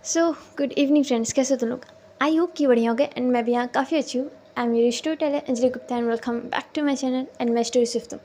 So good evening friends, कैसे हो तुम लोग। आई होप कि बढ़िया हो गए एंड मैं भी यहाँ काफ़ी अच्छी हूँ। I am your story teller Anjali Gupta and welcome back to my channel and my story सिर्फ तुम।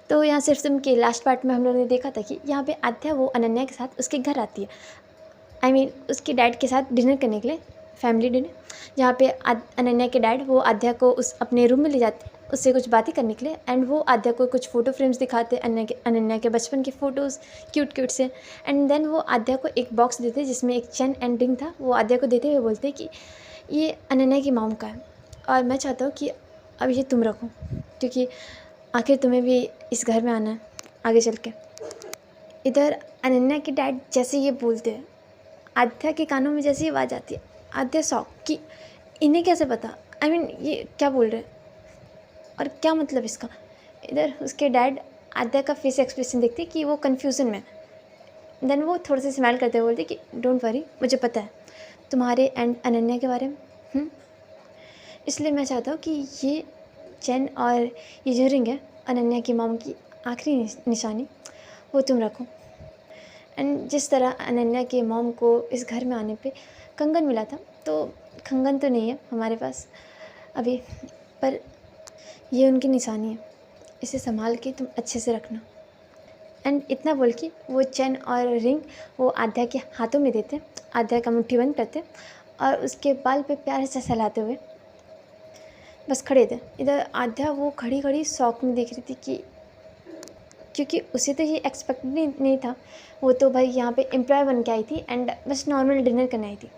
तो यहाँ सिर्फ तुम के लास्ट पार्ट में हम लोगों ने देखा था कि यहाँ पे आद्या वो अनन्या के साथ उसके घर आती है। उसके डैड के साथ डिनर करने के लिए, फैमिली डिनर, जहाँ पे अनन्या के डैड वो आद्या को उस अपने रूम में ले जाते हैं उससे कुछ बातें करने के लिए। एंड वो आद्या को कुछ फ़ोटो फ्रेम्स दिखाते हैं, अनन्या के बचपन के फ़ोटोज़ क्यूट क्यूट से। एंड देन वो आद्या को एक बॉक्स देते जिसमें एक चेन एंड रिंग था। वो आद्या को देते हुए बोलते कि ये अनन्या की मॉम का है और मैं चाहता हूँ कि अब ये तुम रखो, क्योंकि आखिर तुम्हें भी इस घर में आना है आगे चल के। इधर अनन्या के डैड जैसे ये बोलते हैं, आद्या के कानों में जैसी आवाज़ आती है, आद्या शॉक कि इन्हें कैसे पता। ये क्या बोल रहे हैं और क्या मतलब इसका। इधर उसके डैड आद्या का फेस एक्सप्रेशन देखते कि वो कन्फ्यूज़न में है। देन वो थोड़ा सा स्माइल करते हुए बोलते कि डोंट वरी, मुझे पता है तुम्हारे एंड अनन्या के बारे में। इसलिए मैं चाहता हूँ कि ये चैन और ये जो रिंग है अनन्या की मॉम की आखिरी निशानी, वो तुम रखो। एंड जिस तरह अनन्या के मॉम को इस घर में आने पे कंगन मिला था, तो कंगन तो नहीं है हमारे पास अभी, पर ये उनकी निशानी है, इसे संभाल के तुम अच्छे से रखना। एंड इतना बोल के वो चैन और रिंग वो आद्या के हाथों में देते, आद्या का मुट्ठी बंद करते और उसके बाल पे प्यार से सहलाते हुए बस खड़े थे। इधर आद्या वो खड़ी खड़ी शौक में देख रही थी कि क्योंकि उसे तो ये एक्सपेक्ट नहीं था। वो तो भाई यहाँ पे एम्प्लॉय बन के आई थी एंड बस नॉर्मल डिनर करने आई थी।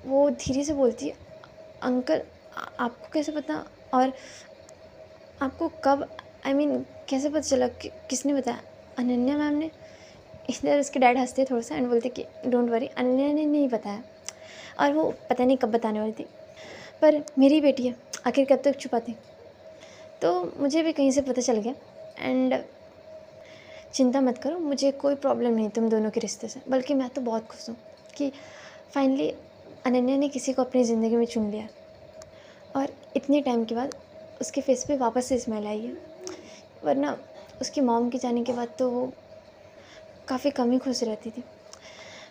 वो धीरे से बोलती है, अंकल आपको कैसे पता, और आपको कब, कैसे पता चला, किसने बताया, अनन्या मैम ने। इधर उसके डैड हंसते थोड़ा सा एंड बोलते कि डोंट वरी, अनन्या ने नहीं बताया और वो पता नहीं कब बताने वाली थी, पर मेरी बेटी है, आखिर कब तक छुपाती। तो मुझे भी कहीं से पता चल गया एंड चिंता मत करो, मुझे कोई प्रॉब्लम नहीं तुम दोनों के रिश्ते से, बल्कि मैं तो बहुत खुश हूँ कि फाइनली अनन्या ने किसी को अपनी ज़िंदगी में चुन लिया और इतने टाइम के बाद उसके फेस पे वापस से स्माइल आई है। वरना उसकी मॉम के जाने के बाद तो वो काफ़ी कम ही खुश रहती थी।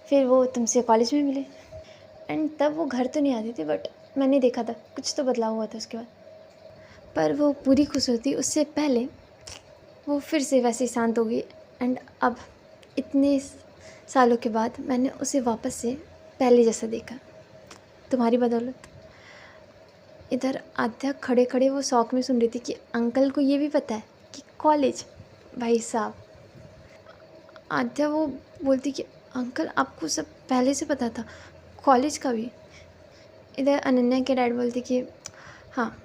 फिर वो तुमसे कॉलेज में मिले एंड तब वो घर तो नहीं आती थी, बट मैंने देखा था कुछ तो बदलाव हुआ था उसके बाद। पर वो पूरी खुश होती उससे पहले वो फिर से वैसे शांत हो गई। एंड अब इतने सालों के बाद मैंने उसे वापस से पहले जैसा देखा, तुम्हारी बदौलत। इधर आद्या खड़े खड़े वो शौक में सुन रही थी कि अंकल को ये भी पता है कि कॉलेज, भाई साहब। आद्या वो बोलती कि अंकल आपको सब पहले से पता था, कॉलेज का भी। इधर अनन्या के डैड बोलते कि हाँ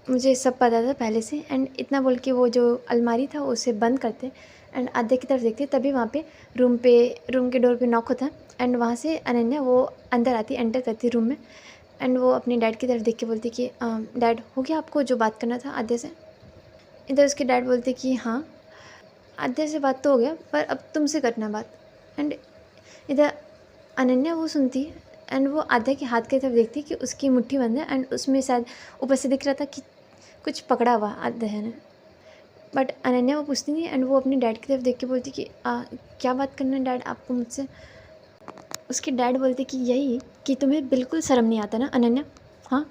मुझे सब पता था पहले से। एंड इतना बोल के वो जो अलमारी था उसे बंद करते एंड आद्या की तरफ देखते, तभी वहाँ पे रूम के डोर पे नॉक होता है एंड वहाँ से अनन्या वो अंदर आती, एंटर करती रूम में। एंड वो अपने डैड की तरफ देख के बोलती कि डैड हो गया आपको जो बात करना था आद्या से। इधर उसके डैड बोलते कि हाँ आद्या से बात तो हो गया, पर अब तुमसे करना बात। एंड इधर अनन्या वो सुनती है एंड वो आद्या के हाथ की तरफ देखती कि उसकी मुट्ठी बंद है एंड उसमें शायद ऊपर से दिख रहा था कि कुछ पकड़ा हुआ आद्या ने। बट अनन्या वो पूछती नहीं एंड वो अपने डैड की तरफ देख के बोलती कि क्या बात करना है डैड आपको मुझसे। उसके डैड बोलते कि यही कि तुम्हें बिल्कुल शर्म नहीं आता ना अनन्या। हाँ,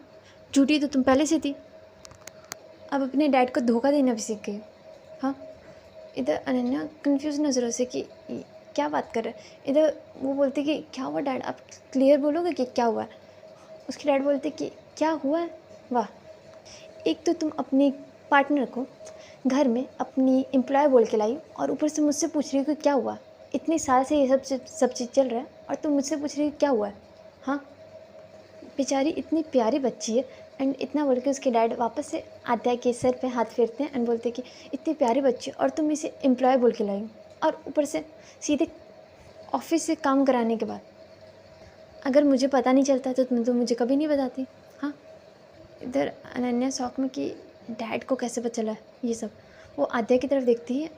झूठी तो तुम पहले से थी, अब अपने डैड को धोखा देना भी सीख गई। हाँ, इधर अनन्या कंफ्यूज नज़रों से कि क्या बात कर रहे हैं। इधर वो बोलते कि क्या हुआ डैड, आप क्लियर बोलोगे कि क्या हुआ है। उसके डैड बोलते कि क्या हुआ है, वाह, एक तो तुम अपनी पार्टनर को घर में अपनी एम्प्लॉय बोल के लाई और ऊपर से मुझसे पूछ रही हो कि क्या हुआ। इतने साल से ये सब चीज़ चल रहा है और तुम मुझसे पूछ रही हो क्या हुआ है। हाँ, बेचारी इतनी प्यारी बच्ची है। एंड इतना बोल के उसके डैड वापस से आद्या के सर पे हाथ फेरते हैं एंड बोलते कि इतनी प्यारी बच्ची और तुम इसे एम्प्लॉय बोल के लाई और ऊपर से सीधे ऑफिस से काम कराने के बाद। अगर मुझे पता नहीं चलता तो तुम तो मुझे कभी नहीं बताती। हाँ, इधर अनन्या शौक में कि डैड को कैसे पता चला ये सब। वो आद्या की तरफ देखती है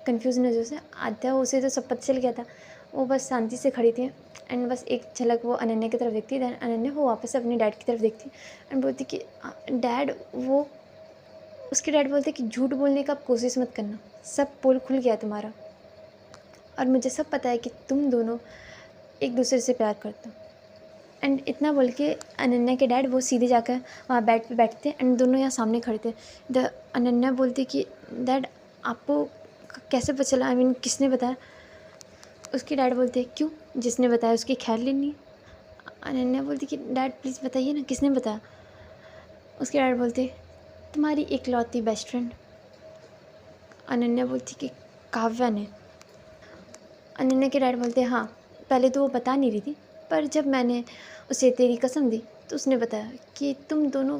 कन्फ्यूज नज़र से। आद्या उसे तो सब पता चल गया था, वो बस शांति से खड़ी थी एंड बस एक झलक वो अनन्या की तरफ देखती। दैन अनन्या वो वापस से अपने डैड की तरफ देखती एंड बोलती कि डैड वो। उसके डैड बोलते कि झूठ बोलने का कोशिश मत करना, सब पोल खुल गया तुम्हारा और मुझे सब पता है कि तुम दोनों एक दूसरे से प्यार करते हो। एंड इतना बोल के अनन्या के डैड वो सीधे जाकर वहाँ बेड पे बैठते एंड दोनों यहाँ सामने खड़े थे। अनन्या बोलती कि डैड आपको कैसे पता चला, आई मीन किसने बताया। उसके डैड बोलते क्यों, जिसने बताया उसकी खैर लेनी है। अनन्या बोलती कि डैड प्लीज़ बताइए ना किसने बताया। उसके डैड बोलते तुम्हारी इकलौती बेस्ट फ्रेंड। अनन्या बोलती कि काव्या ने। अनन्या के डैड बोलते हाँ, पहले तो वो बता नहीं रही थी, पर जब मैंने उसे तेरी कसम दी तो उसने बताया कि तुम दोनों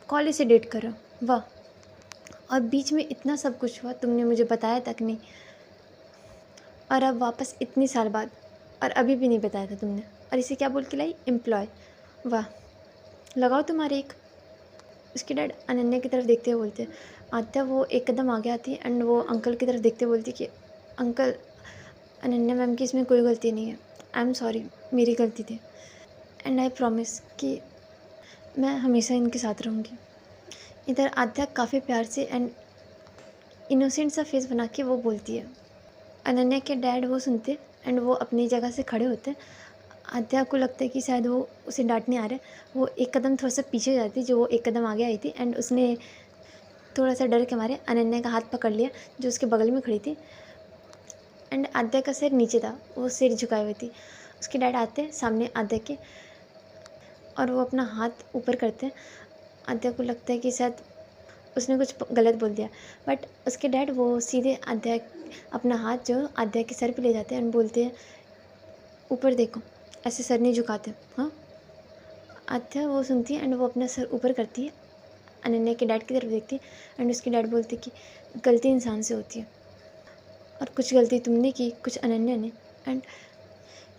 कॉलेज से डेट कर रहे हो। वाह, और बीच में इतना सब कुछ हुआ, तुमने मुझे बताया तक नहीं, और अब वापस इतने साल बाद और अभी भी नहीं बताया था तुमने, और इसे क्या बोल के लाई, एम्प्लॉय। वाह, लगाओ तुम्हारे एक। उसके डैड अनन्या की तरफ देखते हुए बोलते आद्या वो एक कदम आगे आती है एंड वो अंकल की तरफ देखते बोलती कि अंकल, अनन्या मैम की इसमें कोई गलती नहीं है, आई एम सॉरी, मेरी गलती थी, एंड आई प्रॉमिस कि मैं हमेशा इनके साथ रहूँगी। इधर आद्या काफ़ी प्यार से एंड इनोसेंट सा फेस बना के वो बोलती है। अनन्या के डैड वो सुनते एंड वो अपनी जगह से खड़े होते। आद्या को लगता है कि शायद वो उसे डांटने आ रहे, वो एक कदम थोड़ा सा पीछे हो जाती, जो वो एक कदम आगे आई थी, एंड उसने थोड़ा सा डर के मारे अनन्या का हाथ पकड़ लिया जो उसके बगल में खड़ी थी, एंड आद्या का सिर नीचे था, वो सिर झुकाए हुए थी। उसके डैड आते हैं सामने आद्या के और वो अपना हाथ ऊपर करते हैं। आद्या को लगता है कि शायद उसने कुछ गलत बोल दिया, बट उसके डैड वो सीधे आद्या अपना हाथ जो आद्या के सर पे ले जाते हैं एंड बोलते हैं ऊपर देखो, ऐसे सर नहीं झुकाते। हाँ, आद्या वो सुनती है एंड वो अपना सर ऊपर करती है, अनन्या के डैड की तरफ देखती है एंड उसकी डैड बोलती कि गलती इंसान से होती है, और कुछ गलती तुमने की, कुछ अनन्या ने, एंड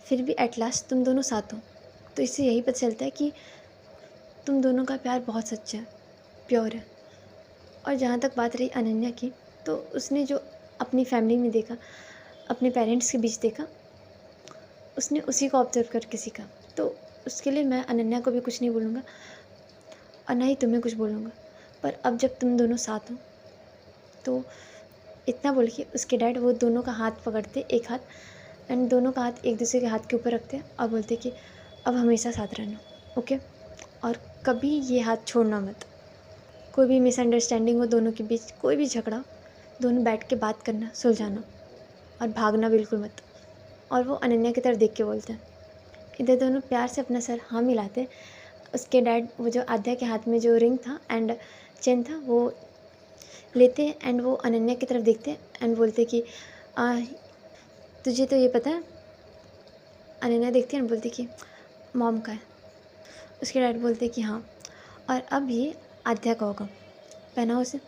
फिर भी एट लास्ट तुम दोनों साथ हो। तो इससे यही पता चलता है कि तुम दोनों का प्यार बहुत सच्चा है, प्योर है। और जहाँ तक बात रही अनन्या की, तो उसने जो अपनी फैमिली में देखा, अपने पेरेंट्स के बीच देखा, उसने उसी को ऑब्जर्व करके सीखा। तो उसके लिए मैं अनन्या को भी कुछ नहीं बोलूँगा और ना ही तुम्हें कुछ बोलूँगा। पर अब जब तुम दोनों साथ हो तो इतना बोल के उसके डैड वो दोनों का हाथ पकड़ते, एक हाथ, एंड दोनों का हाथ एक दूसरे के हाथ के ऊपर रखते और बोलते कि अब हमेशा साथ रहना, ओके, और कभी ये हाथ छोड़ना मत। कोई भी मिसअंडरस्टैंडिंग हो दोनों के बीच, कोई भी झगड़ा, दोनों बैठ के बात करना, सुलझाना, और भागना बिल्कुल मत। और वो अनन्या की तरफ देख के बोलते हैं। इधर दोनों प्यार से अपना सर हाँ मिलाते। उसके डैड वो जो आद्या के हाथ में जो रिंग था एंड चेन था वो लेते एंड वो अनन्या की तरफ देखते एंड बोलते कि तुझे तो ये पता है। अनन्या देखती है एंड बोलती कि मॉम का है। उसके डैड बोलते कि हाँ, और अब ये आद्या का होगा, पहनाओ उसे।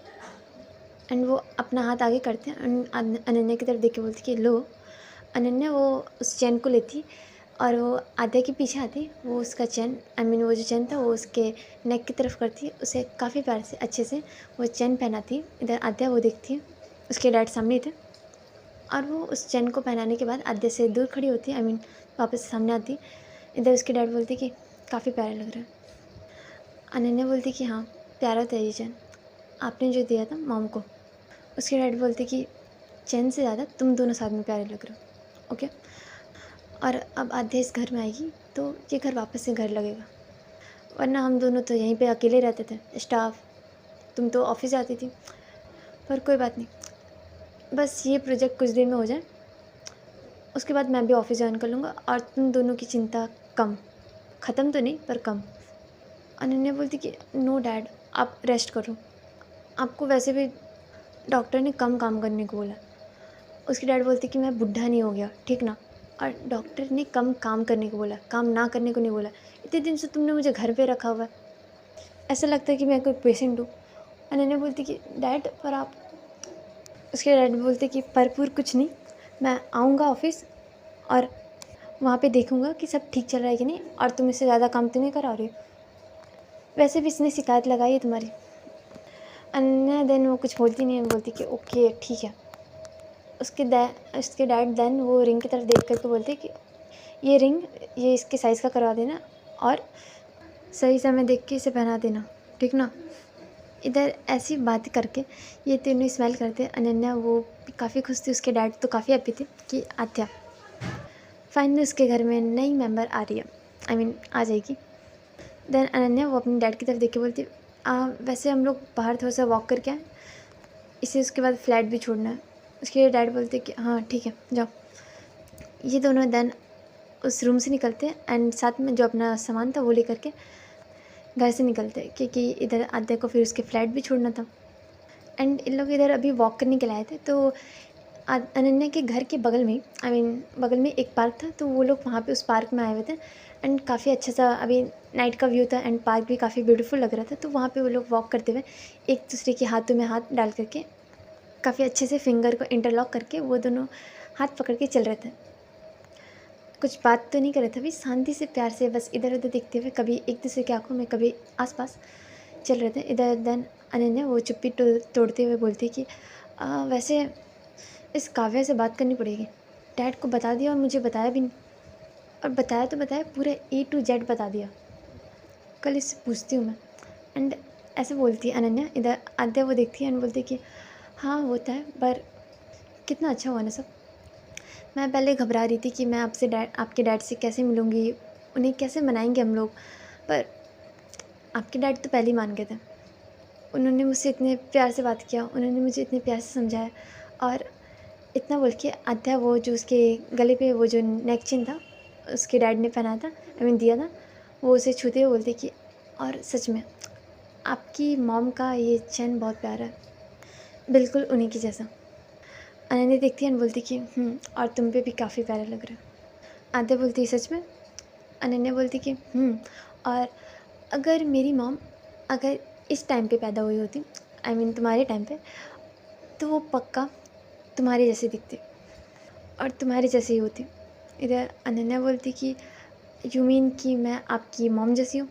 एंड वो अपना हाथ आगे करते हैं एंड अनन्या की तरफ देख के बोलती कि लो। अनन्या वो उस चैन को लेती और वो आद्या के पीछे आती, वो उसका चैन, आई मीन वो जो चैन था वो उसके नेक की तरफ करती, उसे काफ़ी प्यार से अच्छे से वो चैन पहनाती। इधर आद्या वो देखती है, उसके डैड सामने थे, और वो उस चैन को पहनाने के बाद आद्या से दूर खड़ी होती है, आई मीन वापस सामने आती। इधर उसके डैड बोलते कि काफ़ी प्यारा लग रहा है। अनन्या बोलती कि हाँ प्यारा था ये चैन, आपने जो दिया था मॉम को। उसके डैड बोलते कि चैन से ज़्यादा तुम दोनों साथ में प्यारे लग रहे हो, ओके। और अब आद्या इस घर में आएगी तो ये घर वापस से घर लगेगा, वरना हम दोनों तो यहीं पे अकेले रहते थे, स्टाफ, तुम तो ऑफिस जाती थी। पर कोई बात नहीं, बस ये प्रोजेक्ट कुछ दिन में हो जाए, उसके बाद मैं भी ऑफिस ज्वाइन कर लूँगा और तुम दोनों की चिंता कम, ख़त्म तो नहीं पर कम। अनन्या बोलती कि नो डैड, आप रेस्ट करो, आपको वैसे भी डॉक्टर ने कम काम करने को बोला। उसकी डैड बोलती कि मैं बुढ़ा नहीं हो गया, ठीक ना, और डॉक्टर ने कम काम करने को बोला, काम ना करने को नहीं बोला। इतने दिन से तुमने मुझे घर पे रखा हुआ है, ऐसा लगता है कि मैं कोई पेशेंट हूँ। अनन्या बोलती कि डैड पर आप। उसके डैड बोलते कि भरपूर कुछ नहीं, मैं आऊँगा ऑफिस और वहाँ पे देखूँगा कि सब ठीक चल रहा है कि नहीं, और तुम इससे ज़्यादा काम तो नहीं करा रही हो, वैसे भी इसने शिकायत लगाई है तुम्हारी। अनन्या देन वो कुछ बोलती नहीं है, बोलती कि ओके ठीक है। उसके डैड देन वो रिंग की तरफ देख करके बोलते कि ये रिंग ये इसके साइज़ का करवा देना और सही समय देख के इसे पहना देना, ठीक ना। इधर ऐसी बात करके ये तीनों स्माइल करते। अनन्या वो काफ़ी खुश थी, उसके डैड तो काफ़ी हैप्पी थे कि आद्या फाइनली उसके घर में नई मेंबर आ रही है। आ जाएगी। देन अनन्या वो अपने डैड की तरफ देख के बोलती वैसे हम लोग बाहर थोड़ा सा वॉक करके आए, इसे उसके बाद फ्लैट भी छोड़ना है। उसके डैड बोलते कि हाँ ठीक है जाओ। ये दोनों देन उस रूम से निकलते हैं एंड साथ में जो अपना सामान था वो लेकर के घर से निकलते हैं, क्योंकि इधर आद्या को फिर उसके फ्लैट भी छोड़ना था। एंड इन लोग इधर अभी वॉक करने के लिए आए थे, तो अनन्या के घर के बगल में बगल में एक पार्क था, तो वो लोग वहाँ पे उस पार्क में आए हुए थे। एंड काफ़ी अच्छा सा अभी नाइट का व्यू था एंड पार्क भी काफ़ी ब्यूटीफुल लग रहा था। तो वहाँ पे वो लोग वॉक करते हुए एक दूसरे के हाथों में हाथ डाल करके काफ़ी अच्छे से फिंगर को इंटरलॉक करके वो दोनों हाथ पकड़ के चल रहे थे। कुछ बात तो नहीं कर रहे थे, अभी शांति से प्यार से बस इधर उधर देखते हुए, कभी एक दूसरे की आंखों में कभी आसपास चल रहे थे इधर। देन अनन्या वो चुप्पी तोड़ते हुए बोलती कि वैसे इस काव्या से बात करनी पड़ेगी। डैड को बता दिया और मुझे बताया भी नहीं, और बताया तो बताया पूरे A to Z बता दिया। कल इससे पूछती हूँ मैं। एंड ऐसे बोलती है अनन्या। इधर आद्या वो देखती है एंड बोलती है कि हाँ होता है, पर कितना अच्छा हुआ ना सब। मैं पहले घबरा रही थी कि मैं आपके डैड से कैसे मिलूँगी, उन्हें कैसे मनाएंगे हम लोग, पर आपके डैड तो पहले ही मान गए थे। उन्होंने मुझसे इतने प्यार से बात किया, उन्होंने मुझे इतने प्यार से समझाया। और इतना बोल के आद्या वो जो उसके गले पे वो जो नेक चेन था उसके डैड ने पहनाया था, दिया था, वो उसे छूते हुए बोलते कि और सच में आपकी मॉम का ये चेन बहुत प्यारा है, बिल्कुल उन्हीं की जैसा। अनन्या देखती है और बोलती कि और तुम पे भी काफ़ी प्यारा लग रहा है। आद्या बोलती है सच में। अनन्या बोलती कि और अगर मेरी मॉम अगर इस टाइम पे पैदा हुई होती, तुम्हारे टाइम पे, तो वो पक्का तुम्हारे जैसे दिखती और तुम्हारे जैसे ही होती। इधर अनन्या बोलती कि यू मीन कि मैं आपकी मॉम जैसी हूँ।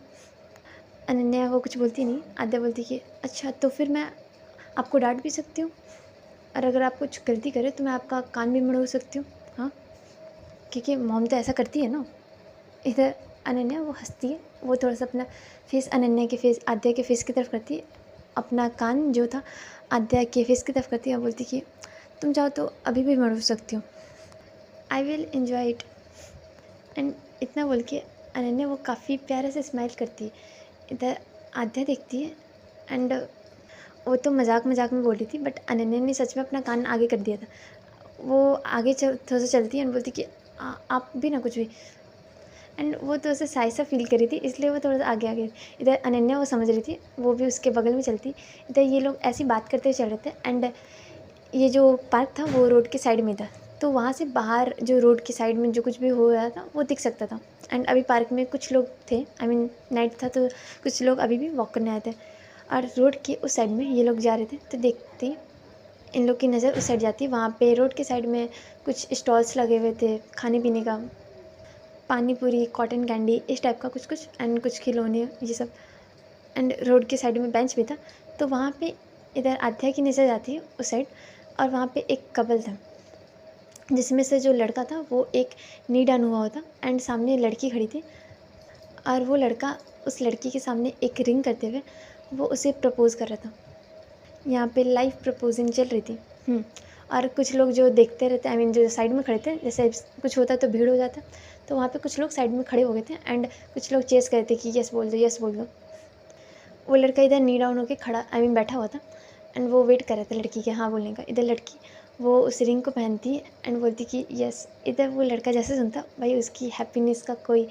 अनन्या वो कुछ बोलती नहीं। आद्या बोलती कि अच्छा तो फिर मैं आपको डांट भी सकती हूँ, और अगर आप कुछ गलती करें तो मैं आपका कान भी मरोड़ सकती हूँ, हाँ, क्योंकि मॉम तो ऐसा करती है ना। इधर अनन्या वो हंसती है, वो थोड़ा सा अपना फेस आद्या के फेस की तरफ करती है, अपना कान जो था आद्या के फेस की तरफ करती है और बोलती कि तुम चाहो तो अभी भी मरोड़ सकती हो, I will enjoy it. And इतना बोल के अनन्या वो काफ़ी प्यारे से स्माइल करती है। इधर आद्या देखती है एंड वो तो मजाक में बोल रही थी, बट अनन्या ने सच में अपना कान आगे कर दिया था। वो आगे थोड़ा सा चलती है एंड बोलती कि आप भी ना कुछ भी। एंड वो थोड़ा सा साई सा फील करी थी, इसलिए वो थोड़ा सा आगे आगे। इधर अनन्या वो समझ रही थी, वो भी उसके बगल में चलती। इधर ये लोग ऐसी बात करते हुए चल रहे थे एंड ये जो पार्क था वो रोड के साइड में था, तो वहाँ से बाहर जो रोड के साइड में जो कुछ भी हो रहा था वो दिख सकता था। एंड अभी पार्क में कुछ लोग थे, नाइट था, तो कुछ लोग अभी भी वॉक करने आए थे। और रोड के उस साइड में ये लोग जा रहे थे, तो देखते ही इन लोग की नज़र उस साइड जाती है। वहाँ पे रोड के साइड में कुछ स्टॉल्स लगे हुए थे खाने पीने का, पानी पूरी, कॉटन कैंडी, इस टाइप का कुछ एंड कुछ खिलौने ये सब। एंड रोड के साइड में बेंच भी था, तो वहाँ पे इधर आध्या की नज़र जाती है उस साइड, और वहाँ पे एक कपल था जिसमें से जो लड़का था वो एक नी डाउन हुआ होता एंड सामने लड़की खड़ी थी, और वो लड़का उस लड़की के सामने एक रिंग करते हुए वो उसे प्रपोज़ कर रहा था। यहाँ पे लाइव प्रपोजिंग चल रही थी। और कुछ लोग जो देखते रहते, जो साइड में खड़े थे, जैसे कुछ होता तो भीड़ हो जाता, तो वहाँ पे कुछ लोग साइड में खड़े हो गए थे एंड कुछ लोग चेस कर रहे थे कि यस बोल दो, यस बोल दो। वो लड़का इधर नी डाउन होकर खड़ा बैठा हुआ था एंड वो वेट कर रहा था लड़की के हाँ बोलने का। इधर लड़की वो उस रिंग को पहनती है एंड बोलती कि यस। इधर वो लड़का जैसे सुनता भाई उसकी हैप्पीनेस का कोई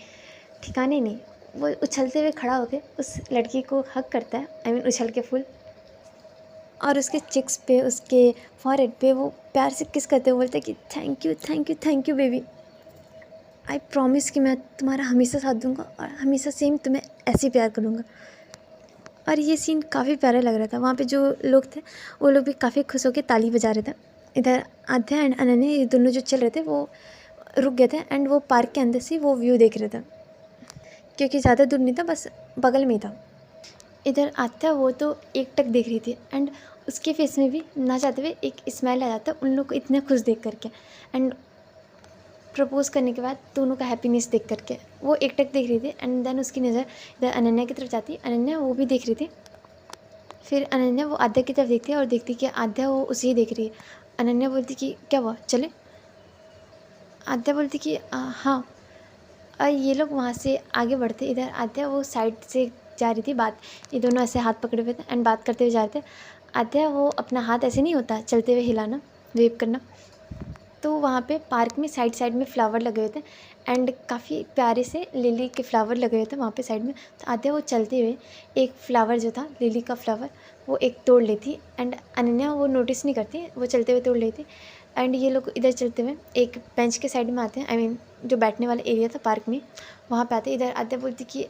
ठिकाने नहीं। वो उछलते हुए खड़ा होकर उस लड़की को हक करता है, उछल के फुल, और उसके चिक्स पे, उसके फॉरहेड पे वो प्यार से किस करते हुए बोलते कि thank you thank you thank you baby, I promise कि मैं तुम्हारा हमेशा साथ दूंगा और हमेशा सेम तुम्हें ऐसे ही प्यार करूँगा। और ये सीन काफ़ी प्यारा लग रहा था। वहाँ पे जो लोग थे वो लोग भी काफ़ी खुश होकर ताली बजा रहे थे। इधर आध्या एंड अनन्या ये दोनों जो चल रहे थे वो रुक गए थे एंड वो पार्क के अंदर से वो व्यू देख रहे थे, क्योंकि ज़्यादा दूर नहीं था, बस बगल में ही था। इधर आत्या वो तो एकटक देख रही थी एंड उसके फेस में भी ना चाहते हुए एक स्माइल आ जाता उन लोग को इतने खुश देख करके। एंड प्रपोज़ करने के बाद दोनों का हैप्पीनेस देख करके वो एकटक देख रही थी एंड देन उसकी नज़र इधर अनन्या की तरफ जाती। अनन्या वो भी देख रही थी, फिर अनन्या वो आद्या की तरफ देखती है और देखती कि आद्या वो उसे ही देख रही है। अनन्या बोलती कि क्या हुआ चले। आद्या बोलती कि हाँ और ये लोग वहाँ से आगे बढ़ते, इधर आद्या वो साइड से जा रही थी बात, ये दोनों ऐसे हाथ पकड़े हुए थे एंड बात करते हुए जा रहे थे। आद्या वो अपना हाथ ऐसे नहीं होता चलते हुए हिलाना, वेव करना, तो वहाँ पे पार्क में साइड साइड में फ्लावर लगे हुए थे एंड काफ़ी प्यारे से लिली के फ्लावर लगे हुए थे वहाँ पे साइड में। तो आद्या वो चलते हुए एक फ्लावर जो था लिली का फ्लावर वो एक तोड़ लेती एंड अनन्या वो नोटिस नहीं करती, वो चलते हुए तोड़ लेती। एंड ये लोग इधर चलते हुए एक बेंच के साइड में आते हैं, आई मीन जो बैठने वाला एरिया था पार्क में वहाँ पे आते। इधर आद्या बोलती कि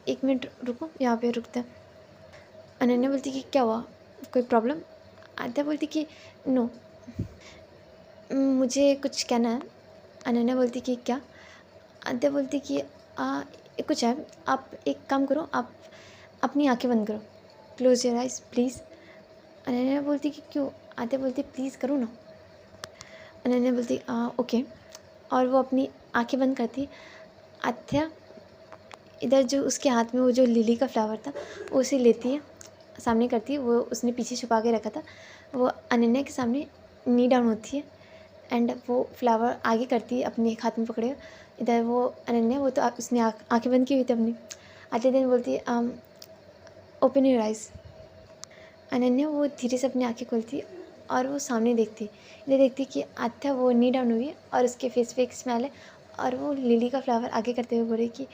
1 मिनट रुको, यहाँ पे रुकते हैं। अनन्या बोलती कि क्या हुआ, कोई प्रॉब्लम? आद्या बोलती कि नो, मुझे कुछ कहना है। अनन्या बोलती कि क्या? आद्या बोलती कि कुछ है, आप एक काम करो, आप अपनी आंखें बंद करो, close your eyes please. Ananya बोलती कि क्यों? आद्या बोलती प्लीज़ करो ना। अनन्या बोलती ओके, और वो अपनी आंखें बंद करती। आद्या इधर जो उसके हाथ में वो जो लिली का फ्लावर था वो उसे लेती है, सामने करती है, वो उसने पीछे छुपा के रखा था, वो अनन्या के सामने नी डाउन होती है एंड वो फ्लावर आगे करती है अपने एक हाथ में पकड़े हुए। इधर वो अनन्या वो तो उसने आंखें बंद की हुई थी अपनी। अगले दिन बोलती है ओपन योर आइज़। अनन्या वो धीरे से अपनी आंखें खोलती है और वो सामने देखती, इधर देखती कि आद्या वो नी डाउन हुई है और उसके फेस पे एक स्माइल है और वो लिली का फ्लावर आगे करते हुए बोले कि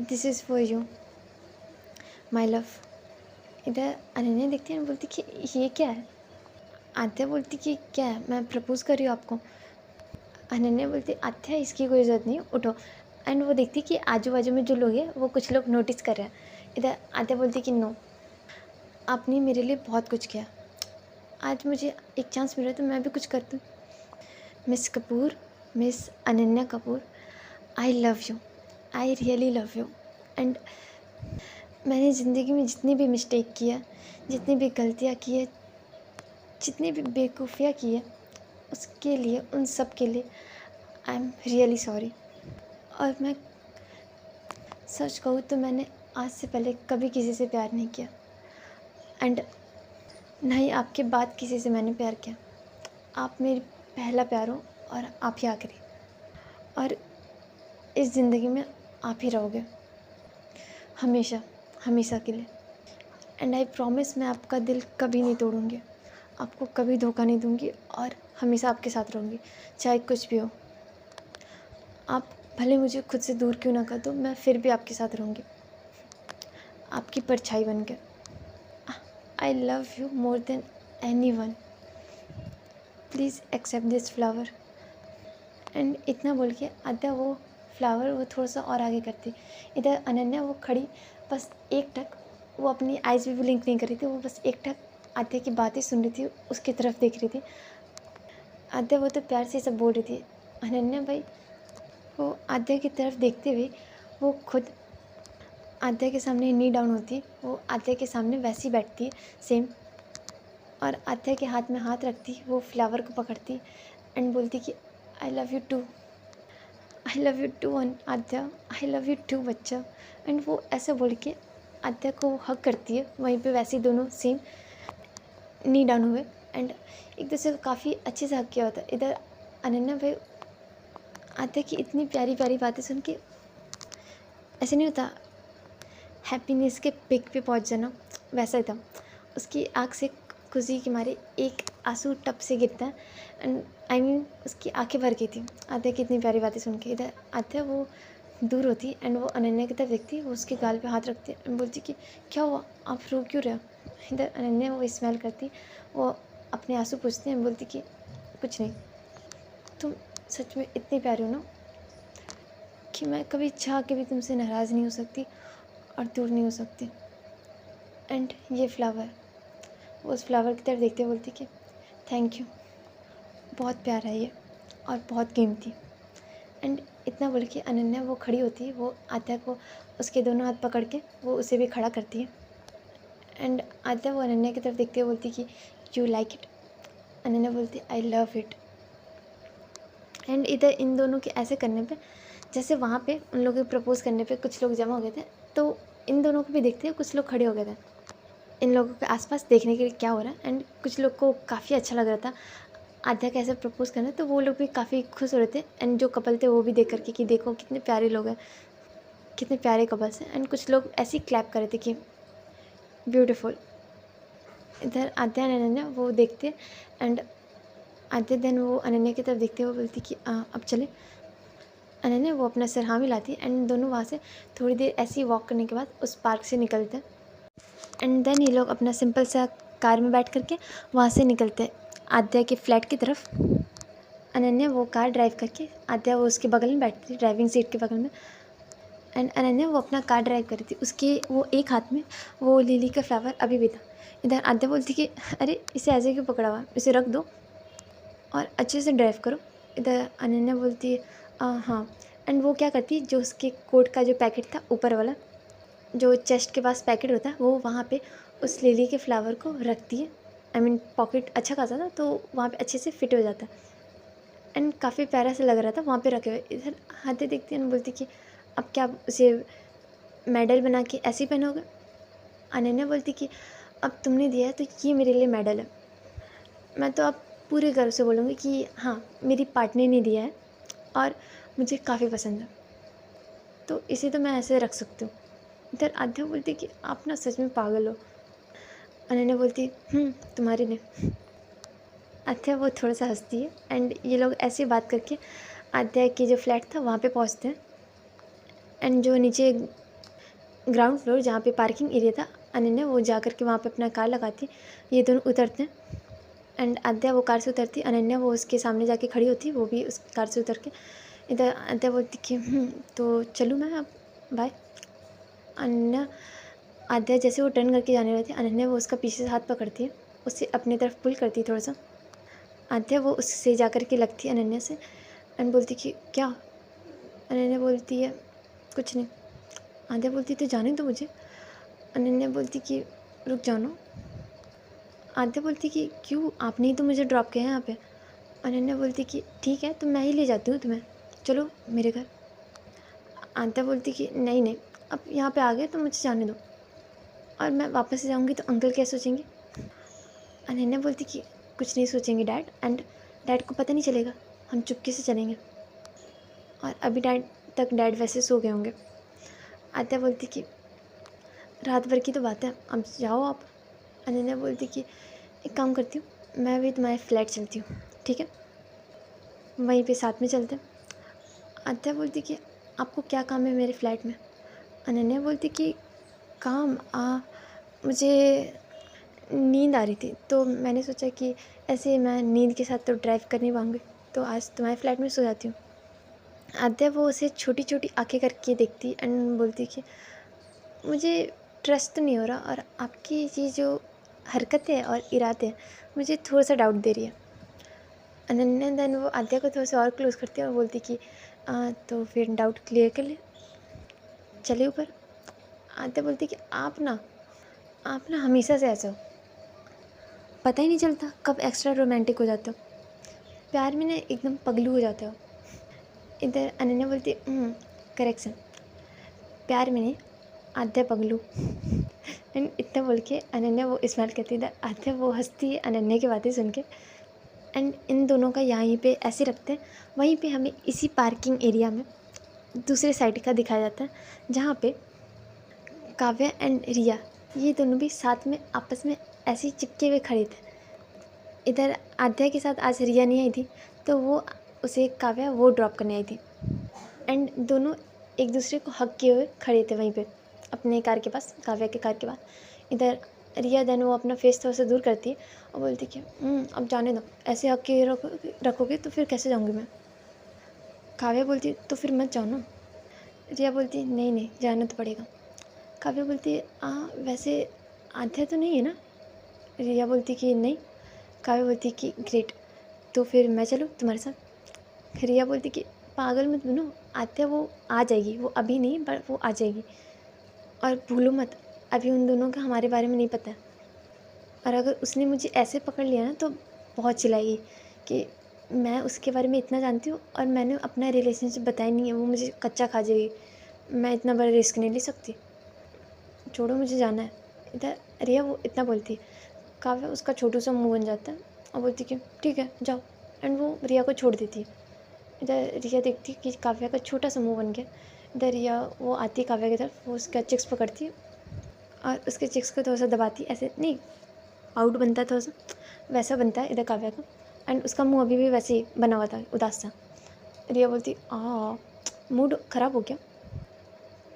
this is for you my love. इधर अनन्या देखती है और बोलती कि ये क्या है? आद्या बोलती कि क्या है, मैं प्रपोज़ कर रही हूँ आपको। अनन्या बोलती आद्या इसकी कोई ज़रूरत नहीं, उठो। एंड वो देखती कि आजू बाजू में जो लोग हैं वो कुछ लोग नोटिस कर रहे हैं। इधर आद्या बोलती कि नो, आपने मेरे लिए बहुत कुछ किया, आज मुझे एक चांस मिला तो मैं भी कुछ कर दूँ। Miss Kapoor, miss Ananya Kapoor, I love you, I really love you. And मैंने ज़िंदगी में जितनी भी मिस्टेक की है, जितनी भी गलतियाँ की है, जितनी भी बेवकूफ़ियाँ की है, उसके लिए, उन सब के लिए आई एम रियली सॉरी। और मैं सच कहूँ तो मैंने आज से पहले कभी किसी से प्यार नहीं किया एंड ना ही आपके बाद किसी से मैंने प्यार किया। आप मेरी पहला प्यार हो और आप ही आखिरी, और इस ज़िंदगी में आप ही रहोगे हमेशा, हमेशा के लिए। एंड आई प्रॉमिस मैं आपका दिल कभी नहीं तोड़ूंगी, आपको कभी धोखा नहीं दूंगी और हमेशा आपके साथ रहूँगी, चाहे कुछ भी हो। आप भले मुझे खुद से दूर क्यों ना कर दो, मैं फिर भी आपके साथ रहूँगी, आपकी परछाई बन के। I love you more than anyone, please accept this flower. And इतना बोल के आद्या वो फ्लावर वो थोड़ा सा और आगे करती। इधर अनन्या वो खड़ी बस एक टक, वो अपनी आइज़ भी ब्लिंक नहीं कर रही थी, वो बस एक टक आद्या की बातें सुन रही थी, उसकी तरफ देख रही थी। आद्या वो तो प्यार से सब बोल रही थी। अनन्या भाई वो आद्या की तरफ देखते हुए वो खुद आद्या के सामने नी डाउन होती है, वो आद्या के सामने वैसी बैठती है सेम, और आद्या के हाथ में हाथ रखती, वो फ्लावर को पकड़ती एंड बोलती कि I love you too, I love you too Aadya, I love you too बच्चा। एंड वो ऐसे बोल के आद्या को हक करती है, वहीं पे वैसे दोनों सेम नी डाउन हुए एंड एक दूसरे को काफ़ी अच्छे से हक किया होता है। इधर अनन्या भाई आद्या की इतनी प्यारी प्यारी बातें सुन के ऐसे नहीं होता हैप्पीनेस के पिक पे पहुंच जाना, वैसा ही था। उसकी आँख से खुशी के मारे एक आंसू टप से गिरता है एंड आई मीन उसकी आंखें भर गई थी आद्या की इतनी प्यारी बातें सुन के। इधर आद्या वो दूर होती एंड वो अनन्या की तरफ देखती, वो उसके गाल पे हाथ रखती एंड बोलती कि क्या हुआ, आप रो क्यों रहे हो? इधर अनन्या वो स्मेल करती, वो अपने आंसू पूछती एंड बोलती कि कुछ नहीं, तुम सच में इतनी प्यारी हो ना कि मैं कभी चाह के भी तुमसे नाराज़ नहीं हो सकती और दूर नहीं हो सकती। एंड ये फ्लावर, वो उस फ्लावर की तरफ देखते बोलती कि थैंक यू, बहुत प्यारा है ये और बहुत कीमती। एंड इतना बोल के अनन्या वो खड़ी होती है, वो आद्या को उसके दोनों हाथ पकड़ के वो उसे भी खड़ा करती है एंड आद्या वो अनन्या की तरफ देखते हुए बोलती कि यू लाइक इट। अनन्या बोलती आई लव इट। एंड इधर इन दोनों के ऐसे करने पे, जैसे वहाँ पे उन लोगों के प्रपोज़ करने पे कुछ लोग जमा हो गए थे, तो इन दोनों को भी देखते हुए कुछ लोग खड़े हो गए थे इन लोगों के आसपास देखने के लिए क्या हो रहा है। एंड कुछ लोग को काफ़ी अच्छा लग रहा था आद्या कैसे प्रपोज़ करना है, तो वो लोग भी काफ़ी खुश हो रहे थे एंड जो कपल थे वो भी देख करके कि देखो कितने प्यारे लोग हैं, कितने प्यारे कपल्स हैं। एंड कुछ लोग ऐसे ही क्लैप कर रहे थे कि ब्यूटीफुल। इधर आद्या एंड अनन्या वो देखते एंड आद्या देन वो अनन्या की तरफ देखते हुए बोलती कि अब चले। अनन्या वो अपना सिर हाँ मिलाती है एंड दोनों वहाँ से थोड़ी देर ऐसे ही वॉक करने के बाद उस पार्क से निकलते हैं। एंड देन ये लोग अपना सिंपल सा कार में बैठ करके वहाँ से निकलते हैं आद्या के फ्लैट की तरफ। अनन्या वो कार ड्राइव करके, आद्या वो उसके बगल में बैठती थी ड्राइविंग सीट के बगल में, एंड अनन्या वो अपना कार ड्राइव कर रही थी। उसके वो एक हाथ में वो लिली का फ्लावर अभी भी था। इधर आद्या बोलती कि अरे इसे ऐसे क्यों पकड़ा हुआ, इसे रख दो और अच्छे से ड्राइव करो। इधर अनन्या बोलती है हाँ। एंड वो क्या करती, जो उसके कोट का जो पैकेट था ऊपर वाला, जो चेस्ट के पास पैकेट होता है, वो वहाँ पे उस लिली के फ्लावर को रखती है। आई मीन पॉकेट अच्छा खासा था तो वहाँ पे अच्छे से फिट हो जाता है एंड काफ़ी प्यारा सा लग रहा था वहाँ पे रखे हुए। इधर आद्या देखती है और बोलती कि अब क्या उसे मेडल बना के ऐसे ही पहनोगे। अनन्या बोलती कि अब तुमने दिया है तो ये मेरे लिए मेडल है, मैं तो अब पूरे गर्व से बोलूँगी कि हाँ मेरी पार्टनर ने दिया है और मुझे काफ़ी पसंद है, तो इसे तो मैं ऐसे रख सकती हूँ। इधर आद्या बोलती कि आप ना सच में पागल हो। अनन्या बोलती तुम्हारी ने। आद्या वो थोड़ा सा हंसती है एंड ये लोग ऐसी बात करके आद्या की जो फ्लैट था वहाँ पे पहुँचते हैं। एंड जो नीचे ग्राउंड फ्लोर जहाँ पे पार्किंग एरिया था, अनन्या वो जा कर के वहाँ पे अपना कार लगाती है। ये दोनों उतरते हैं एंड आद्या वो कार से उतरती, अनन्या वो उसके सामने जाके खड़ी होती, वो भी उस कार से उतर के। इधर आद्या बोलती कि तो चलूँ मैं अब, बाय। अनन्या आद्या जैसे वो टर्न करके जाने वाली थी, अनन्या वो उसका पीछे से हाथ पकड़ती है, उससे अपनी तरफ पुल करती है थोड़ा सा। आद्या वो उससे जा कर के लगती है अनन्या से एंड बोलती कि क्या। अनन्या बोलती है कुछ नहीं। आद्या बोलती तो जाने दो मुझे। अनन्या बोलती कि रुक जानो। आद्या बोलती कि क्यों, आपने ही तो मुझे ड्रॉप किया है यहाँ पे। अनन्या बोलती कि ठीक है तो मैं ही ले जाती हूँ तुम्हें, चलो मेरे घर। आद्या बोलती कि नहीं नहीं, अब यहाँ पे आ गए तो मुझे जाने दो, और मैं वापस से जाऊँगी तो अंकल क्या सोचेंगे। अनन्या बोलती कि कुछ नहीं सोचेंगे डैड, एंड डैड को पता नहीं चलेगा, हम चुपके से चलेंगे, और अभी डैड वैसे सो गए होंगे। आद्या बोलती कि रात भर की तो बात है, अब जाओ आप। अनन्या बोलती कि एक काम करती हूँ, मैं भी तुम्हारे फ्लैट चलती हूँ, ठीक है, वहीं पे साथ में चलते हैं। आद्या बोलती कि आपको क्या काम है मेरे फ्लैट में। अनन्या बोलती कि काम मुझे नींद आ रही थी तो मैंने सोचा कि ऐसे मैं नींद के साथ तो ड्राइव कर नहीं पाऊँगी, तो आज तुम्हारे फ्लैट में सो जाती हूँ। आद्या वो उसे छोटी छोटी आंखें करके देखती एंड बोलती कि मुझे ट्रस्ट तो नहीं हो रहा, और आपकी ये जो हरकतें और इरादे हैं मुझे थोड़ा सा डाउट दे रही है। अनन्या देन वो आद्या को थोड़ा सा और क्लोज करती है और बोलती कि तो फिर डाउट क्लियर कर ले, चले ऊपर। आद्या बोलती कि आप ना हमेशा से ऐसे हो, पता ही नहीं चलता कब एक्स्ट्रा रोमांटिक हो जाते हो, प्यार में ना एकदम पगलू हो जाते हो। इधर अनन्या बोलती करेक्शन, प्यार में नहीं, आद्या पगलू। एंड इतना बोल के अनन्या वो स्माइल करती है, इधर आद्या वो हंसती है अनन्या की बातें सुन के। एंड इन दोनों का यहीं पे ऐसे रखते हैं, वहीं पे हमें इसी पार्किंग एरिया में दूसरे साइड का दिखाया जाता है, जहाँ पे काव्या एंड रिया ये दोनों भी साथ में आपस में ऐसे ही चिपके हुए खड़े थे। इधर आद्या के साथ आज रिया नहीं आई थी, तो वो उसे काव्या वो ड्रॉप करने आई थी, एंड दोनों एक दूसरे को हग किए हुए खड़े थे वहीं पे अपने कार के पास, काव्या के कार के पास। इधर रिया देन वो अपना फेस थोड़ा सा दूर करती है और बोलती कि अब जाने दो, ऐसे हग के रखोगे तो फिर कैसे जाऊँगी मैं। काव्या बोलती तो फिर मत जाओ ना। रिया बोलती नहीं नहीं जाना तो पड़ेगा। काव्या बोलती वैसे आद्या तो नहीं है ना। रिया बोलती कि नहीं। काव्या बोलती कि ग्रेट, तो फिर मैं चलूँ तुम्हारे साथ। रिया बोलती कि पागल मत बनो, आद्या वो आ जाएगी, वो अभी नहीं पर वो आ जाएगी, और भूलो मत अभी उन दोनों का हमारे बारे में नहीं पता है, और अगर उसने मुझे ऐसे पकड़ लिया ना तो बहुत चिल्लाएगी कि मैं उसके बारे में इतना जानती हूँ और मैंने अपना रिलेशनशिप बताया नहीं है, वो मुझे कच्चा खा जाएगी, मैं इतना बड़ा रिस्क नहीं ले सकती, छोड़ो मुझे जाना है। इधर रिया वो इतना बोलती है, काव्या उसका छोटू सा मुँह बन जाता है और बोलती कि ठीक है जाओ। एंड वो रिया को छोड़ देती है। इधर रिया देखती है कि काव्या का छोटा सा मुँह बन गया। इधर रिया वो आती है काव्या की तरफ, वो उसका चिक्स पकड़ती है और उसके चिक्स को थोड़ा सा दबाती है, ऐसे नहीं आउट बनता है थोड़ा सा, वैसा बनता है इधर काव्या का। एंड उसका मुँह अभी भी वैसे ही बना हुआ था, उदास सा। रिया बोलती मूड ख़राब हो गया।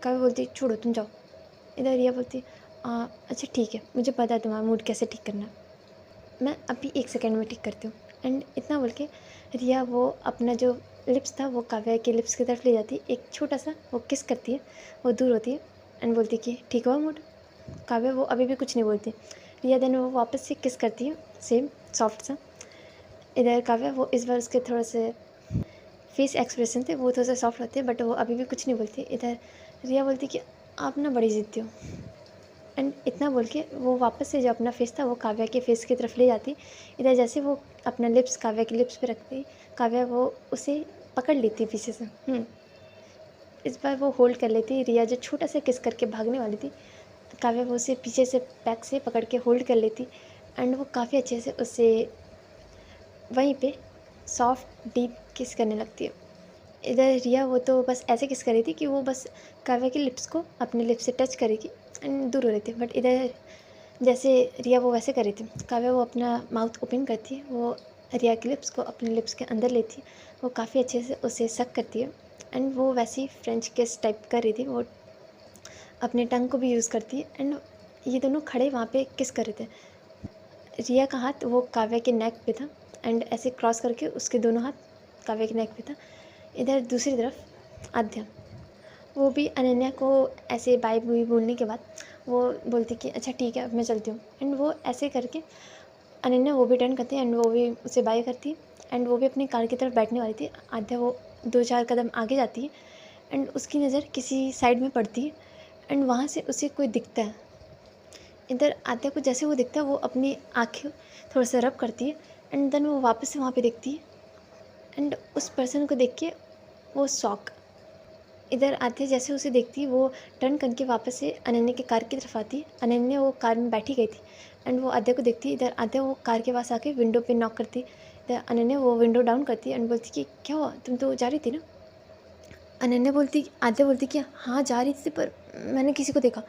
काव्या बोलती छोड़ो तुम जाओ। इधर रिया बोलती अच्छा ठीक है, मुझे पता है तुम्हारा मूड कैसे ठीक करना है, मैं अभी 1 सेकेंड में ठीक करती हूँ। एंड इतना बोल के रिया वो अपना जो लिप्स था वो काव्या के लिप्स की तरफ ले जाती है, एक छोटा सा वो किस करती है, वो दूर होती है एंड बोलती कि ठीक हुआ मूड। काव्या वो अभी भी कुछ नहीं बोलती। रिया देन वो वापस से किस करती है, सेम सॉफ्ट सा। इधर काव्या वो इस बार उसके थोड़े से फेस एक्सप्रेशन थे वो थोड़ा सा सॉफ्ट होते हैं, बट वो अभी भी कुछ नहीं बोलती। इधर रिया बोलती कि आप ना बड़ी ज़िद्दी हो। एंड इतना बोल के वो वापस से जो अपना फेस था वो काव्या के फेस की तरफ ले जाती। इधर जैसे वो अपना लिप्स काव्या के लिप्स पे रखती, काव्या वो उसे पकड़ लेती पीछे से। इस बार वो होल्ड कर लेती। रिया जो छोटा सा किस करके भागने वाली थी, काव्या वो उसे पीछे से बैक से पकड़ के होल्ड कर लेती एंड वो काफ़ी अच्छे से उसे वहीं पे सॉफ्ट डीप किस करने लगती है। इधर रिया वो तो बस ऐसे किस कर रही थी कि वो बस काव्या के लिप्स को अपने लिप्स से टच करेगी एंड दूर हो रही थी। बट इधर जैसे रिया वो वैसे कर रही थी, काव्या वो अपना माउथ ओपन करती है, वो रिया के लिप्स को अपने लिप्स के अंदर लेती है, वो काफ़ी अच्छे से उसे सक करती है एंड वो वैसी फ्रेंच किस टाइप कर रही थी, वो अपने टंग को भी यूज़ करती है। एंड ये दोनों खड़े वहाँ पे किस कर रहे थे। रिया का हाथ वो काव्या के नेक पे था एंड ऐसे क्रॉस करके उसके दोनों हाथ काव्या के नेक पे था। इधर दूसरी तरफ आद्या वो भी अनन्या को ऐसे बाय बुई बोलने के बाद वो बोलती कि अच्छा ठीक है अब मैं चलती हूँ। एंड वो ऐसे करके अनन्या वो भी टर्न करती है एंड वो भी उसे बाय करती है एंड वो भी अपनी कार की तरफ बैठने वाली थी। आद्या वो 2-4 कदम आगे जाती है एंड उसकी नज़र किसी साइड में पड़ती है एंड वहाँ से उसे कोई दिखता है। इधर आद्या को जैसे वो दिखता है वो अपनी आँखें थोड़ा सा रब करती है एंड देन वो वापस से वहाँ पे देखती है एंड उस पर्सन को देख के वो शॉक। इधर आते जैसे उसे देखती वो टर्न करके वापस से अनन्या की कार की तरफ आती। अनन्या वो कार में बैठी गई थी एंड वो आद्या को देखती। इधर आद्या वो कार के पास आके विंडो पे नॉक करती। इधर अनन्या वो विंडो डाउन करती एंड बोलती कि क्या हुआ, तुम तो जा रही थी ना। आद्या बोलती कि हाँ जा रही थी पर मैंने किसी को देखा।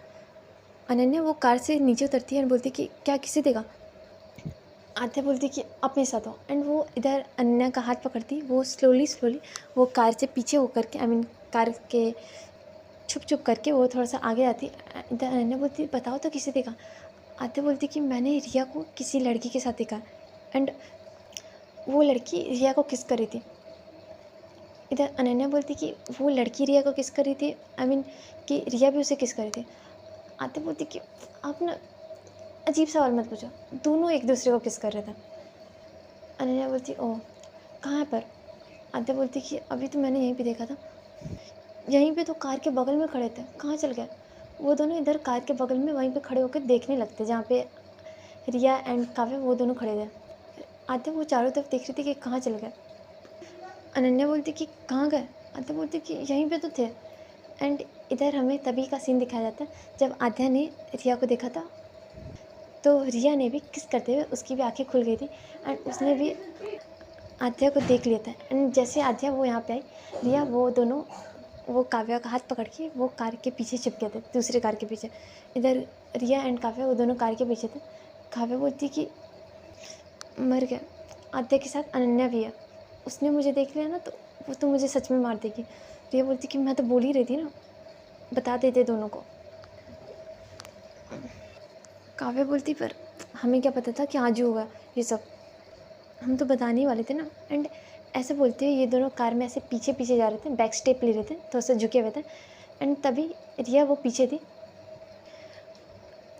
अनन्या वो कार से नीचे उतरती है एंड बोलती कि क्या किसी देखा। आद्या बोलती कि अब मेरे साथ हो एंड वो इधर अनन्या का हाथ पकड़ती। वो स्लोली वो कार से पीछे होकर के कार के छुप करके वो थोड़ा सा आगे आती। इधर अनन्या बोलती बताओ तो किसे देखा। आद्या बोलती कि मैंने रिया को किसी लड़की के साथ देखा एंड वो लड़की रिया को किस कर रही थी। इधर अनन्या बोलती कि वो लड़की रिया को किस कर रही थी, कि रिया भी उसे किस कर रही थी। आद्या बोलती कि आप ना अजीब सवाल मत पूछो, दोनों एक दूसरे को किस कर रहे थे। अनन्या बोलती ओह कहाँ पर। आद्या बोलती कि अभी तो मैंने यहीं पे देखा था। यहीं पे तो कार के बगल में खड़े थे, कहाँ चल गए। वो दोनों इधर कार के बगल में वहीं पे खड़े होकर देखने लगते जहाँ पे रिया एंड काव्या वो दोनों खड़े थे। आद्या वो चारों तरफ देख रही थी कि कहाँ चल गए। अनन्या बोलती कि कहाँ गए। आद्या बोलती कि यहीं पे तो थे। एंड इधर हमें तभी का सीन दिखाया जाता है जब आद्या ने रिया को देखा था तो रिया ने भी किस करते हुए उसकी भी आंखें खुल गई थी एंड उसने भी आद्या को देख लिया था। एंड जैसे आद्या वो यहाँ पे आई, रिया वो दोनों वो काव्या का हाथ पकड़ के वो कार के पीछे चिपके थे, दूसरे कार के पीछे। इधर रिया एंड काव्या वो दोनों कार के पीछे थे। काव्या बोलती कि मर गया। आद्या के साथ अनन्या भी है, उसने मुझे देख लिया ना तो वो तो मुझे सच में मार देगी। रिया बोलती कि मैं तो बोल ही रही थी ना, बता देते दोनों को। काव्या बोलती पर हमें क्या पता था कि आज ही होगा ये सब, हम तो बताने ही वाले थे ना। एंड ऐसे बोलते हुए ये दोनों कार में ऐसे पीछे पीछे जा रहे थे, बैक स्टेप ले रहे थे, थोड़ा सा झुके हुए थे। एंड तभी रिया वो पीछे थी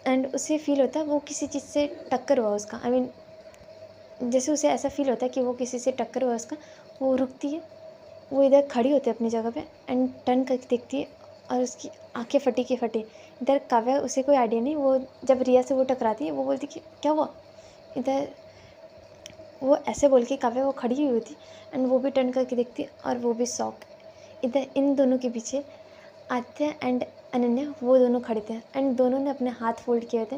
एंड उसे फील होता है वो किसी चीज़ से टक्कर हुआ उसका। जैसे उसे ऐसा फील होता है कि वो किसी से टक्कर हुआ उसका। वो रुकती है, वो इधर खड़ी होती है अपनी जगह पे एंड टर्न करके देखती है और उसकी आंखें फटी की फटी। इधर काव्या उसे कोई आइडिया नहीं, वो जब रिया से वो टकराती है वो बोलती कि क्या हुआ। इधर वो ऐसे बोल के काव्या वो खड़ी हुई थी एंड वो भी टर्न करके देखती और वो भी शॉक। इधर इन दोनों के पीछे आद्या एंड अनन्या वो दोनों खड़े थे एंड दोनों ने अपने हाथ फोल्ड किए थे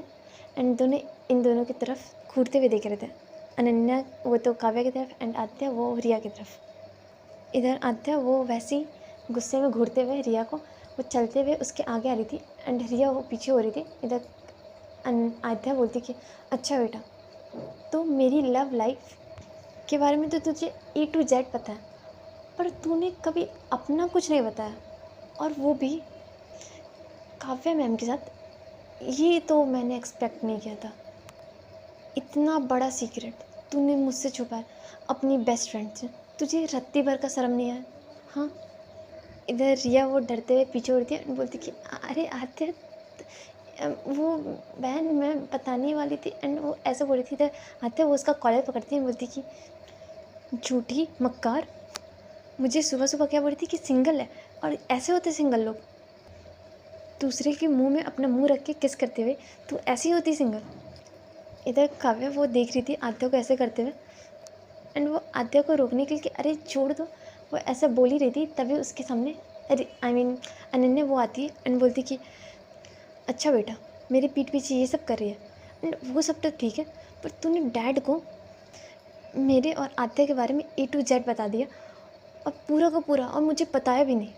एंड दोनों इन दोनों की तरफ घूरते हुए देख रहे थे। अनन्या वो तो काव्या की तरफ एंड आद्या वो रिया की तरफ। इधर आद्या वो वैसे ही गुस्से में घूरते हुए रिया को वो चलते हुए उसके आगे आ रही थी एंड रिया वो पीछे हो रही थी। इधर आद्या बोलती कि अच्छा बेटा, तो मेरी लव लाइफ के बारे में तो तुझे A to Z पता है, पर तूने कभी अपना कुछ नहीं बताया, और वो भी काव्या मैम के साथ। ये तो मैंने एक्सपेक्ट नहीं किया था। इतना बड़ा सीक्रेट तूने मुझसे छुपाया अपनी बेस्ट फ्रेंड से। तुझे रत्ती भर का शर्म नहीं आया? हाँ। इधर रिया वो डरते हुए पीछे उड़ती है और बोलती कि अरे आद्या, वो बहन मैं बताने वाली थी। एंड वो ऐसे बोल रही थी। इधर आद्या वो उसका कॉलर पकड़ती है, बोलती कि झूठी मक्कार, मुझे सुबह सुबह क्या बोल रही थी कि सिंगल है, और ऐसे होते सिंगल लोग। दूसरे के मुंह में अपना मुंह रख के किस करते हुए तू ऐसी होती सिंगल। इधर काव्या वो देख रही थी आद्या को ऐसे करते हुए एंड वो आद्या को रोकने के लिए कि अरे छोड़ दो, वो ऐसा बोल ही रही थी। तभी उसके सामने अनन्या वो आती है एंड बोलती कि अच्छा बेटा, मेरे पीठ पीछे ये सब कर रही है। एंड वो सब तो ठीक है, पर तूने डैड को मेरे और आद्या के बारे में A to Z बता दिया, और पूरा का पूरा, और मुझे बताया भी नहीं।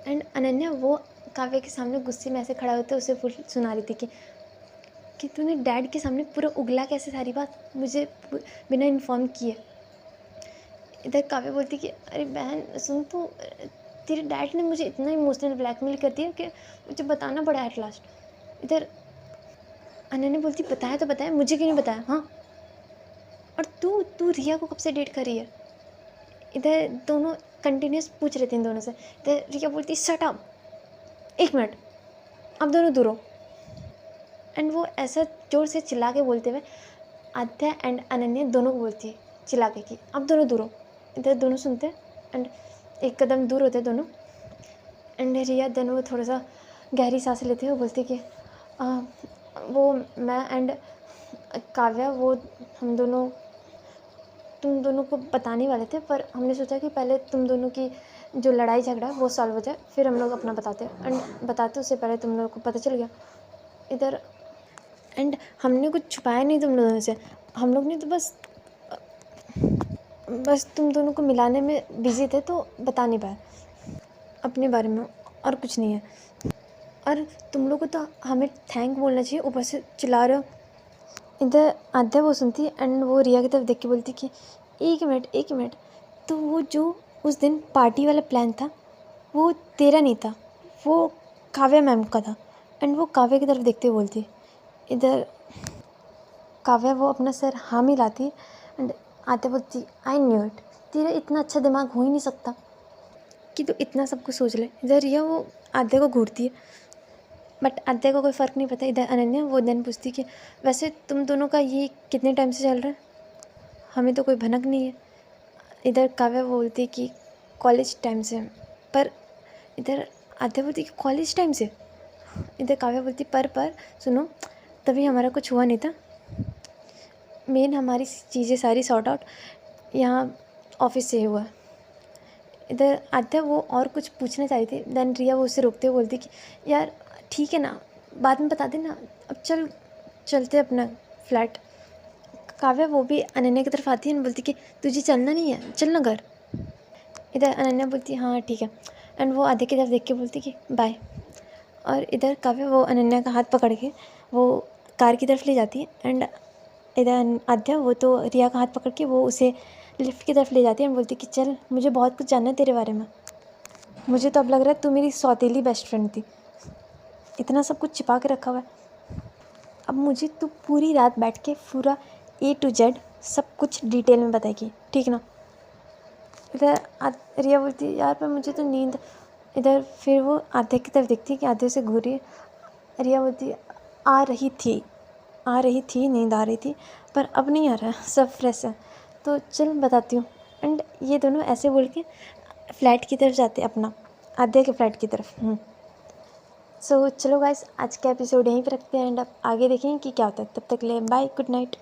एंड अनन्या वो काव्या के सामने गुस्से में ऐसे खड़ा होते उसे सुना रही थी कि तूने डैड के सामने पूरा उगला कैसे सारी बात मुझे बिना इन्फॉर्म किए। इधर काव्या बोलती कि अरे बहन सुन, तो तेरे डैड ने मुझे इतना इमोशनल ब्लैकमेल कर दिया कि मुझे बताना पड़ा एट लास्ट। इधर अनन्या बोलती बताया तो बताया, मुझे क्यों नहीं बताया? हाँ, और तू तू रिया को कब से डेट कर रही है? इधर दोनों कंटिन्यूस पूछ रहे थे इन दोनों से। इधर रिया बोलती शट अप, 1 मिनट, अब दोनों दूर हो। एंड वो ऐसा जोर से चिल्ला के बोलते हुए आद्या एंड अनन्या दोनों को बोलती है चिल्ला के कि अब दोनों दूर हो। इधर दोनों सुनते हैं एंड एक कदम दूर होते हैं दोनों। एंड रिया दोनों थोड़ा सा गहरी सांस लेते हुए बोलती कि वो मैं एंड काव्या वो हम दोनों तुम दोनों को बताने वाले थे, पर हमने सोचा कि पहले तुम दोनों की जो लड़ाई झगड़ा है वो सॉल्व हो जाए, फिर हम लोग अपना बताते हैं। एंड बताते उससे पहले तुम लोगों को पता चल गया इधर। एंड हमने कुछ छुपाया नहीं तुम लोगों से, हम लोग ने तो बस तुम दोनों को मिलाने में बिजी थे तो बता नहीं पाए अपने बारे में, और कुछ नहीं है। और तुम लोग को तो हमें थैंक बोलना चाहिए, ऊपर से चिल्ला रहे हो। इधर आद्या वो सुनती एंड वो रिया की तरफ देख के बोलती कि 1 मिनट, तो वो जो उस दिन पार्टी वाला प्लान था वो तेरा नहीं था, वो काव्या मैम का था। एंड वो काव्या की तरफ देखते हुए बोलती। इधर काव्या वो अपना सर हाँ मिलाती एंड आद्या बोलती आई न्यू इट, तेरा इतना अच्छा दिमाग हो ही नहीं सकता कि तू इतना सब कुछ सोच ले। इधर रिया वो आद्या को घूरती है, बट आद्या को कोई फ़र्क नहीं पता। इधर अनन्या वो देन पूछती कि वैसे तुम दोनों का ये कितने टाइम से चल रहा है? हमें तो कोई भनक नहीं है। इधर काव्या बोलती कि कॉलेज टाइम से, पर इधर आद्या बोलती कि कॉलेज टाइम से। इधर काव्या बोलती पर सुनो, तभी हमारा कुछ हुआ नहीं था। मेन हमारी चीज़ें सारी सॉर्ट आउट यहाँ ऑफिस से ही हुआ। इधर आद्या वो और कुछ पूछना चाह रही थी, देन रिया वो उसे रोकते हुए बोलती कि यार ठीक है ना, बाद में बता देना, अब चलते अपना फ्लैट। काव्या वो भी अनन्या की तरफ आती है और बोलती कि तुझे चलना नहीं है, चलना घर। इधर अनन्या बोलती हाँ ठीक है, एंड वो आद्या की तरफ देख के बोलती कि बाय। और इधर काव्या वो अनन्या का हाथ पकड़ के वो कार की तरफ ले जाती है एंड इधर आद्या वो तो रिया का हाथ पकड़ के वो उसे लिफ्ट की तरफ ले जाती है एंड बोलती कि चल, मुझे बहुत कुछ जानना है तेरे बारे में। मुझे तो अब लग रहा है तू मेरी सौतेली बेस्ट फ्रेंड थी, इतना सब कुछ छिपा के रखा हुआ है। अब मुझे तू पूरी रात बैठ के पूरा A to Z सब कुछ डिटेल में बताएगी, ठीक ना? इधर रिया बोलती है यार पर मुझे तो नींद। इधर फिर वो आद्या की तरफ देखती है कि आद्या से घूर रही है। रिया बोलती है आ रही थी नींद आ रही थी, पर अब नहीं आ रहा है, सब फ्रेश है, तो चल बताती हूँ। एंड ये दोनों ऐसे बोल के फ्लैट की तरफ जाते अपना, आद्या के फ्लैट की तरफ। सो चलो गाइस, आज का एपिसोड यहीं पर रखते हैं एंड अब आगे देखेंगे कि क्या होता है। तब तक ले बाय, गुड नाइट।